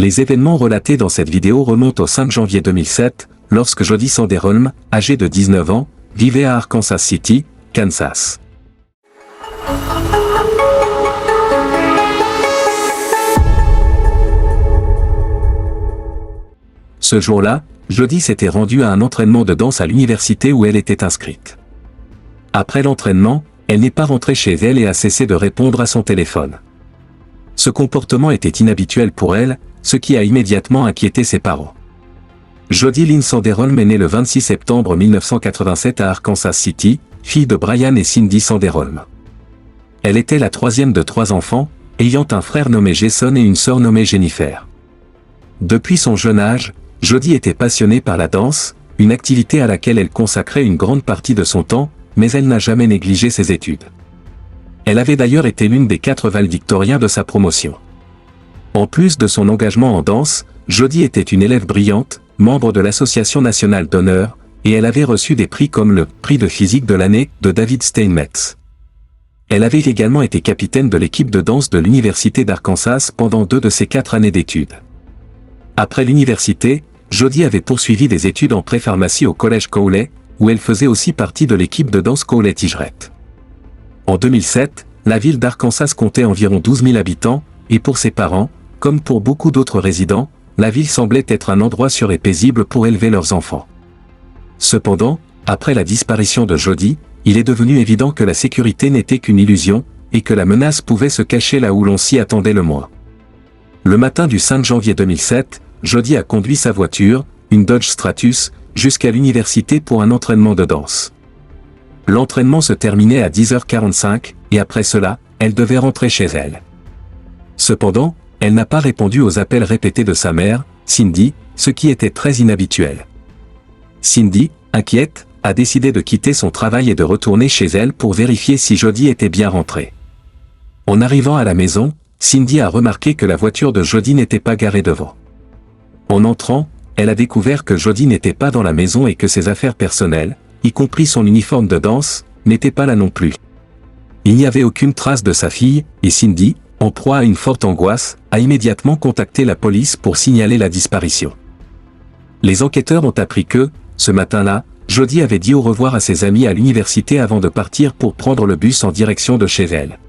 Les événements relatés dans cette vidéo remontent au 5 janvier 2007, lorsque Jody Sanderholm, âgée de 19 ans, vivait à Arkansas City, Kansas. Ce jour-là, Jody s'était rendue à un entraînement de danse à l'université où elle était inscrite. Après l'entraînement, elle n'est pas rentrée chez elle et a cessé de répondre à son téléphone. Ce comportement était inhabituel pour elle, ce qui a immédiatement inquiété ses parents. Jody Lynn Sanderholm est née le 26 septembre 1987 à Arkansas City, fille de Brian et Cindy Sanderholm. Elle était la troisième de 3 enfants, ayant un frère nommé Jason et une sœur nommée Jennifer. Depuis son jeune âge, Jody était passionnée par la danse, une activité à laquelle elle consacrait une grande partie de son temps, mais elle n'a jamais négligé ses études. Elle avait d'ailleurs été l'une des 4 valedictoriens de sa promotion. En plus de son engagement en danse, Jody était une élève brillante, membre de l'Association nationale d'honneur, et elle avait reçu des prix comme le prix de physique de l'année de David Steinmetz. Elle avait également été capitaine de l'équipe de danse de l'Université d'Arkansas pendant 2 de ses 4 années d'études. Après l'université, Jody avait poursuivi des études en pré-pharmacie au collège Cowley, où elle faisait aussi partie de l'équipe de danse Cowley Tigeret. En 2007, la ville d'Arkansas comptait environ 12 000 habitants, et pour ses parents, comme pour beaucoup d'autres résidents, la ville semblait être un endroit sûr et paisible pour élever leurs enfants. Cependant, après la disparition de Jody, il est devenu évident que la sécurité n'était qu'une illusion, et que la menace pouvait se cacher là où l'on s'y attendait le moins. Le matin du 5 janvier 2007, Jody a conduit sa voiture, une Dodge Stratus, jusqu'à l'université pour un entraînement de danse. L'entraînement se terminait à 10h45, et après cela, elle devait rentrer chez elle. Cependant, elle n'a pas répondu aux appels répétés de sa mère, Cindy, ce qui était très inhabituel. Cindy, inquiète, a décidé de quitter son travail et de retourner chez elle pour vérifier si Jody était bien rentrée. En arrivant à la maison, Cindy a remarqué que la voiture de Jody n'était pas garée devant. En entrant, elle a découvert que Jody n'était pas dans la maison et que ses affaires personnelles, y compris son uniforme de danse, n'étaient pas là non plus. Il n'y avait aucune trace de sa fille, et Cindy, en proie à une forte angoisse, a immédiatement contacté la police pour signaler la disparition. Les enquêteurs ont appris que, ce matin-là, Jody avait dit au revoir à ses amis à l'université avant de partir pour prendre le bus en direction de chez elle.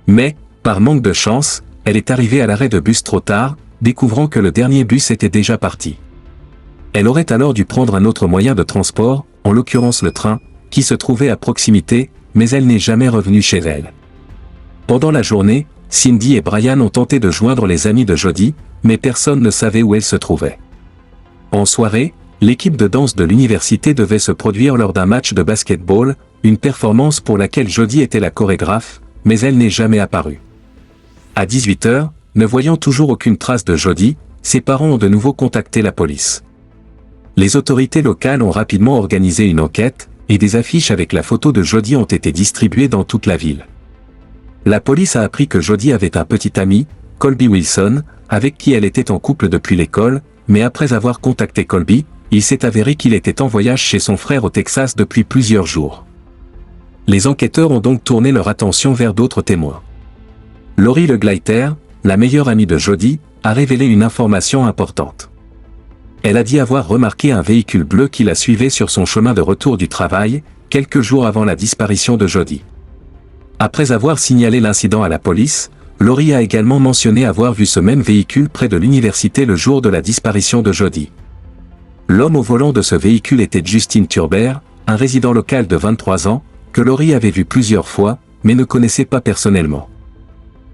Mais, par manque de chance, elle est arrivée à l'arrêt de bus trop tard, découvrant que le dernier bus était déjà parti. Elle aurait alors dû prendre un autre moyen de transport, en l'occurrence le train, qui se trouvait à proximité, mais elle n'est jamais revenue chez elle. Pendant la journée, Cindy et Brian ont tenté de joindre les amis de Jody, mais personne ne savait où elle se trouvait. En soirée, l'équipe de danse de l'université devait se produire lors d'un match de basketball, une performance pour laquelle Jody était la chorégraphe, mais elle n'est jamais apparue. À 18h, ne voyant toujours aucune trace de Jody, ses parents ont de nouveau contacté la police. Les autorités locales ont rapidement organisé une enquête, et des affiches avec la photo de Jody ont été distribuées dans toute la ville. La police a appris que Jody avait un petit ami, Colby Wilson, avec qui elle était en couple depuis l'école, mais après avoir contacté Colby, il s'est avéré qu'il était en voyage chez son frère au Texas depuis plusieurs jours. Les enquêteurs ont donc tourné leur attention vers d'autres témoins. Lori Legleiter, la meilleure amie de Jody, a révélé une information importante. Elle a dit avoir remarqué un véhicule bleu qui la suivait sur son chemin de retour du travail, quelques jours avant la disparition de Jody. Après avoir signalé l'incident à la police, Lori a également mentionné avoir vu ce même véhicule près de l'université le jour de la disparition de Jody. L'homme au volant de ce véhicule était Justin Turber, un résident local de 23 ans, que Lori avait vu plusieurs fois, mais ne connaissait pas personnellement.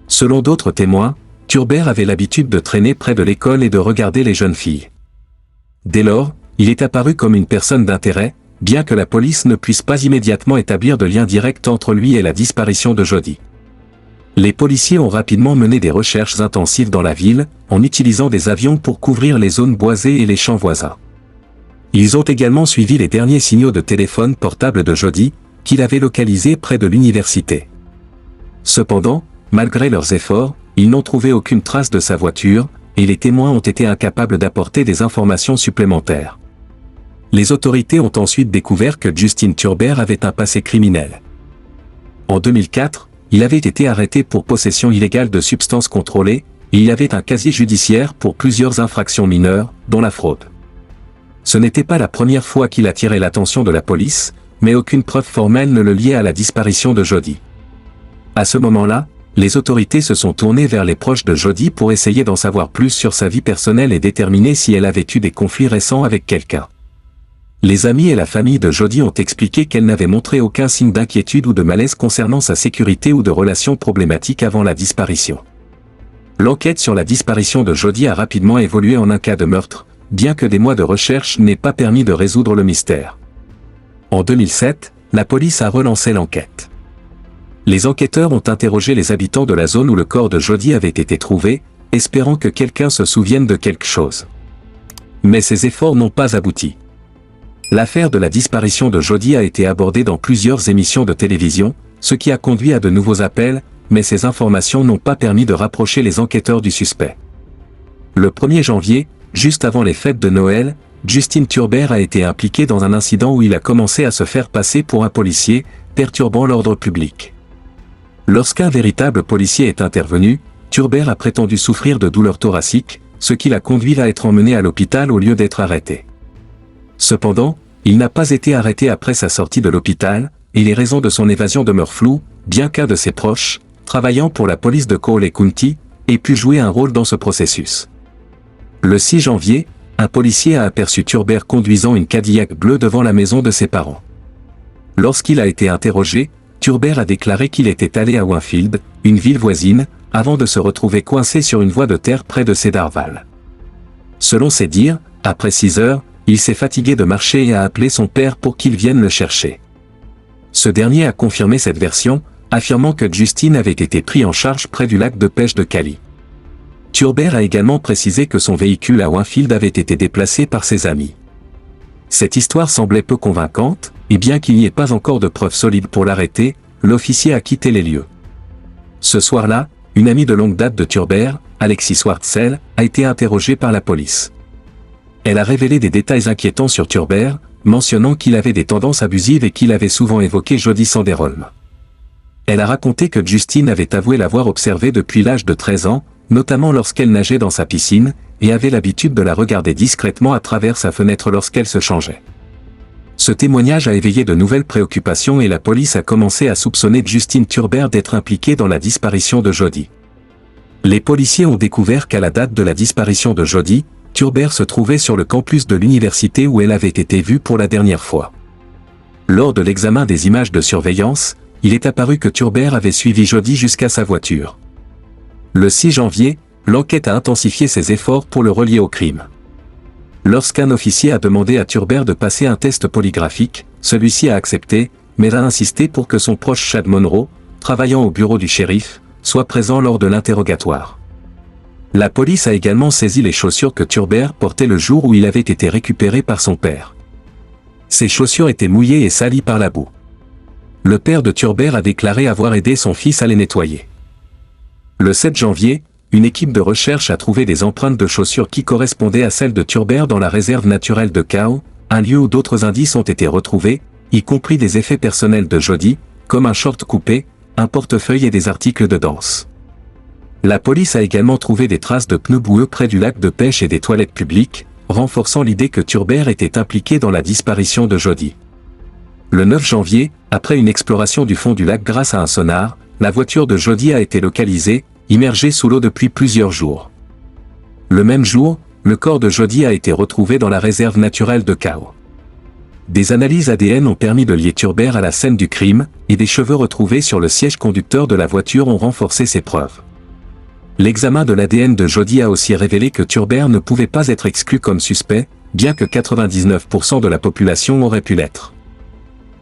Selon d'autres témoins, Turber avait l'habitude de traîner près de l'école et de regarder les jeunes filles. Dès lors, il est apparu comme une personne d'intérêt, bien que la police ne puisse pas immédiatement établir de lien direct entre lui et la disparition de Jody. Les policiers ont rapidement mené des recherches intensives dans la ville, en utilisant des avions pour couvrir les zones boisées et les champs voisins. Ils ont également suivi les derniers signaux de téléphone portable de Jody, qu'il avait localisés près de l'université. Cependant, malgré leurs efforts, ils n'ont trouvé aucune trace de sa voiture, et les témoins ont été incapables d'apporter des informations supplémentaires. Les autorités ont ensuite découvert que Justin Turber avait un passé criminel. En 2004, il avait été arrêté pour possession illégale de substances contrôlées, il y avait un casier judiciaire pour plusieurs infractions mineures, dont la fraude. Ce n'était pas la première fois qu'il attirait l'attention de la police, mais aucune preuve formelle ne le liait à la disparition de Jody. À ce moment-là, les autorités se sont tournées vers les proches de Jody pour essayer d'en savoir plus sur sa vie personnelle et déterminer si elle avait eu des conflits récents avec quelqu'un. Les amis et la famille de Jody ont expliqué qu'elle n'avait montré aucun signe d'inquiétude ou de malaise concernant sa sécurité ou de relations problématiques avant la disparition. L'enquête sur la disparition de Jody a rapidement évolué en un cas de meurtre, bien que des mois de recherche n'aient pas permis de résoudre le mystère. En 2007, la police a relancé l'enquête. Les enquêteurs ont interrogé les habitants de la zone où le corps de Jody avait été trouvé, espérant que quelqu'un se souvienne de quelque chose. Mais ces efforts n'ont pas abouti. L'affaire de la disparition de Jody a été abordée dans plusieurs émissions de télévision, ce qui a conduit à de nouveaux appels, mais ces informations n'ont pas permis de rapprocher les enquêteurs du suspect. Le 1er janvier, juste avant les fêtes de Noël, Justin Turbert a été impliqué dans un incident où il a commencé à se faire passer pour un policier, perturbant l'ordre public. Lorsqu'un véritable policier est intervenu, Turbert a prétendu souffrir de douleurs thoraciques, ce qui l'a conduit à être emmené à l'hôpital au lieu d'être arrêté. Cependant, il n'a pas été arrêté après sa sortie de l'hôpital, et les raisons de son évasion demeurent floues, bien qu'un de ses proches, travaillant pour la police de Cole County, ait pu jouer un rôle dans ce processus. Le 6 janvier, un policier a aperçu Turbert conduisant une Cadillac bleue devant la maison de ses parents. Lorsqu'il a été interrogé, Turbert a déclaré qu'il était allé à Winfield, une ville voisine, avant de se retrouver coincé sur une voie de terre près de Cedarvale. Selon ses dires, après 6 heures, il s'est fatigué de marcher et a appelé son père pour qu'il vienne le chercher. Ce dernier a confirmé cette version, affirmant que Justin avait été pris en charge près du lac de pêche de Cali. Turbert a également précisé que son véhicule à Winfield avait été déplacé par ses amis. Cette histoire semblait peu convaincante, et bien qu'il n'y ait pas encore de preuves solides pour l'arrêter, l'officier a quitté les lieux. Ce soir-là, une amie de longue date de Turbert, Alexis Swartzel, a été interrogée par la police. Elle a révélé des détails inquiétants sur Turbert, mentionnant qu'il avait des tendances abusives et qu'il avait souvent évoqué Jody Sanderholm. Elle a raconté que Justin avait avoué l'avoir observée depuis l'âge de 13 ans, notamment lorsqu'elle nageait dans sa piscine, et avait l'habitude de la regarder discrètement à travers sa fenêtre lorsqu'elle se changeait. Ce témoignage a éveillé de nouvelles préoccupations et la police a commencé à soupçonner Justin Turbert d'être impliqué dans la disparition de Jody. Les policiers ont découvert qu'à la date de la disparition de Jody, Turbert se trouvait sur le campus de l'université où elle avait été vue pour la dernière fois. Lors de l'examen des images de surveillance, il est apparu que Turbert avait suivi Jody jusqu'à sa voiture. Le 6 janvier, l'enquête a intensifié ses efforts pour le relier au crime. Lorsqu'un officier a demandé à Turbert de passer un test polygraphique, celui-ci a accepté, mais a insisté pour que son proche Chad Monroe, travaillant au bureau du shérif, soit présent lors de l'interrogatoire. La police a également saisi les chaussures que Turbert portait le jour où il avait été récupéré par son père. Ces chaussures étaient mouillées et salies par la boue. Le père de Turbert a déclaré avoir aidé son fils à les nettoyer. Le 7 janvier, une équipe de recherche a trouvé des empreintes de chaussures qui correspondaient à celles de Turbert dans la réserve naturelle de Cow, un lieu où d'autres indices ont été retrouvés, y compris des effets personnels de Jody, comme un short coupé, un portefeuille et des articles de danse. La police a également trouvé des traces de pneus boueux près du lac de pêche et des toilettes publiques, renforçant l'idée que Turbert était impliqué dans la disparition de Jody. Le 9 janvier, après une exploration du fond du lac grâce à un sonar, la voiture de Jody a été localisée, immergée sous l'eau depuis plusieurs jours. Le même jour, le corps de Jody a été retrouvé dans la réserve naturelle de Cow. Des analyses ADN ont permis de lier Turbert à la scène du crime, et des cheveux retrouvés sur le siège conducteur de la voiture ont renforcé ces preuves. L'examen de l'ADN de Jody a aussi révélé que Turbert ne pouvait pas être exclu comme suspect, bien que 99% de la population aurait pu l'être.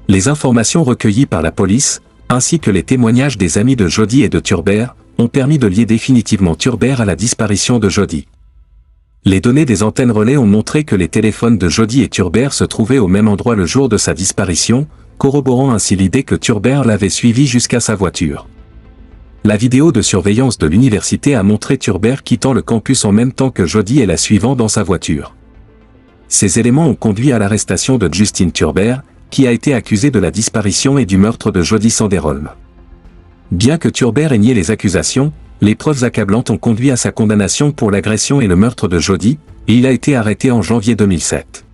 Les informations recueillies par la police, ainsi que les témoignages des amis de Jody et de Turbert, ont permis de lier définitivement Turbert à la disparition de Jody. Les données des antennes relais ont montré que les téléphones de Jody et Turbert se trouvaient au même endroit le jour de sa disparition, corroborant ainsi l'idée que Turbert l'avait suivi jusqu'à sa voiture. La vidéo de surveillance de l'université a montré Turbert quittant le campus en même temps que Jody et la suivant dans sa voiture. Ces éléments ont conduit à l'arrestation de Justin Turbert, qui a été accusé de la disparition et du meurtre de Jody Sanderholm. Bien que Turbert ait nié les accusations, Les preuves accablantes ont conduit à sa condamnation pour l'agression et le meurtre de Jody, et il a été arrêté en janvier 2007.